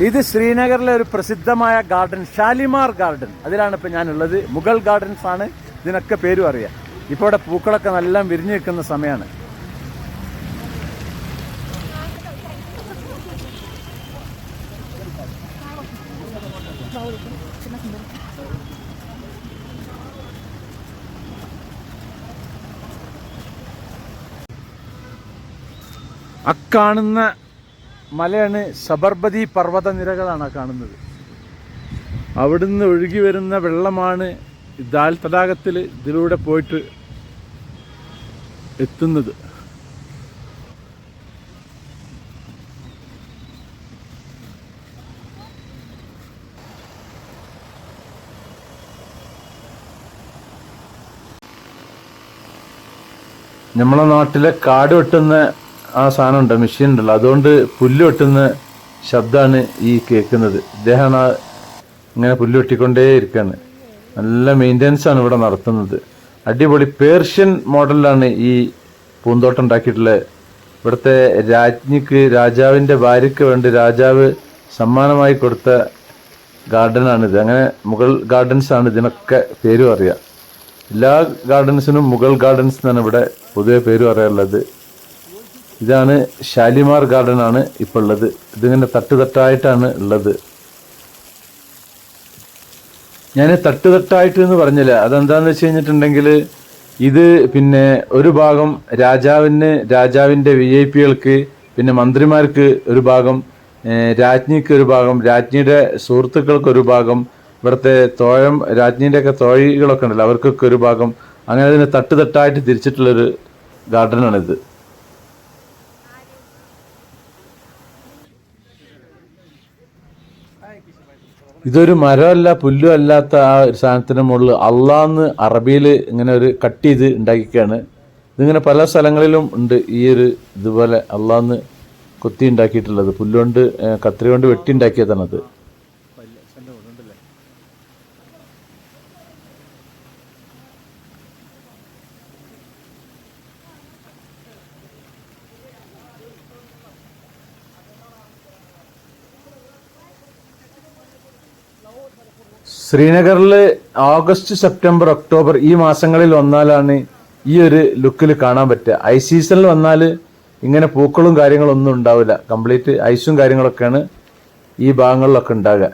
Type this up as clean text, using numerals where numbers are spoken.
ഇത് ശ്രീനഗറിലെ ഒരു പ്രസിദ്ധമായ ഗാർഡൻ ഷാലിമാർ ഗാർഡൻ. അതിലാണ് ഇപ്പോൾ ഞാനുള്ളത്. മുഗൾ ഗാർഡൻസ് ആണ് ഇതിനൊക്കെ പേരും അറിയാം. ഇപ്പോൾ ഇവിടെ പൂക്കളൊക്കെ നല്ല വിരിഞ്ഞു നിൽക്കുന്ന സമയമാണ്. അക്കാണുന്ന മലയാണ് സബർമതി പർവ്വതനിരകളാണ് കാണുന്നത്. അവിടുന്ന് ഒഴുകി വരുന്ന വെള്ളമാണ് ദാൽ തടാകത്തിൽ ഇതിലൂടെ പോയിട്ട് എത്തുന്നത്. നമ്മളെ നാട്ടിലെ കാട് വെട്ടുന്ന ആ സാധനം ഉണ്ട്, മെഷീൻ ഉണ്ടല്ലോ, അതുകൊണ്ട് പുല്ല് വെട്ടുന്ന ശബ്ദമാണ് ഈ കേൾക്കുന്നത്. ഇദ്ദേഹമാണ് ഇങ്ങനെ പുല്ല് വെട്ടിക്കൊണ്ടേ ഇരിക്കുകയാണ്. നല്ല മെയിൻ്റെനൻസ് ആണ് ഇവിടെ നടത്തുന്നത്. അടിപൊളി പേർഷ്യൻ മോഡലിലാണ് ഈ പൂന്തോട്ടം ഉണ്ടാക്കിയിട്ടുള്ളത്. ഇവിടുത്തെ രാജാവിൻ്റെ ഭാര്യയ്ക്ക് വേണ്ടി രാജാവ് സമ്മാനമായി കൊടുത്ത ഗാർഡനാണിത്. അങ്ങനെ മുഗൾ ഗാർഡൻസ് ആണ് ഇതിനൊക്കെ പേരും അറിയാം. എല്ലാ ഗാർഡൻസിനും മുഗൾ ഗാർഡൻസ് എന്നാണ് ഇവിടെ പൊതുവെ പേരും അറിയാറുള്ളത്. ഇതാണ് ഷാലിമാർ ഗാർഡൻ ആണ് ഇപ്പോൾ ഉള്ളത്. ഇതിങ്ങനെ തട്ടുതട്ടായിട്ടാണ് ഉള്ളത്. ഞാൻ തട്ടുതട്ടായിട്ട് എന്ന് പറഞ്ഞില്ല, അതെന്താന്ന് വെച്ച് കഴിഞ്ഞിട്ടുണ്ടെങ്കിൽ ഇത് പിന്നെ ഒരു ഭാഗം രാജാവിൻ്റെ VIP-കൾക്ക്, പിന്നെ മന്ത്രിമാർക്ക് ഒരു ഭാഗം, രാജ്ഞിക്ക് ഒരു ഭാഗം, രാജ്ഞിയുടെ സുഹൃത്തുക്കൾക്ക് ഒരു ഭാഗം, ഇവിടുത്തെ രാജ്ഞിൻ്റെയൊക്കെ തോഴികളൊക്കെ ഉണ്ടല്ലോ അവർക്കൊക്കെ ഒരു ഭാഗം, അങ്ങനെ അതിനെ തട്ടുതട്ടായിട്ട് തിരിച്ചിട്ടുള്ളൊരു ഗാർഡനാണിത്. ഇതൊരു മരമല്ല പുല്ലും അല്ലാത്ത ആ ഒരു സാധനത്തിന് മുകളിൽ അള്ളാന്ന് അറബിയിൽ ഇങ്ങനെ ഒരു കട്ട് ചെയ്ത് ഉണ്ടാക്കിക്കുകയാണ്. ഇതിങ്ങനെ പല സ്ഥലങ്ങളിലും ഉണ്ട് ഈ ഒരു ഇതുപോലെ അള്ളാന്ന് കൊത്തി ഉണ്ടാക്കിയിട്ടുള്ളത്. പുല്ലുകൊണ്ട് കത്രി കൊണ്ട് വെട്ടി ഉണ്ടാക്കിയതാണത്. ശ്രീനഗറിൽ ഓഗസ്റ്റ്, സെപ്റ്റംബർ, ഒക്ടോബർ ഈ മാസങ്ങളിൽ വന്നാലാണ് ഈ ഒരു ലുക്കിൽ കാണാൻ പറ്റുക. ഐസ് സീസണിൽ വന്നാൽ ഇങ്ങനെ പൂക്കളും കാര്യങ്ങളൊന്നും ഉണ്ടാവില്ല. കംപ്ലീറ്റ് ഐസും കാര്യങ്ങളൊക്കെയാണ് ഈ ഭാഗങ്ങളിലൊക്കെ ഉണ്ടാകുക.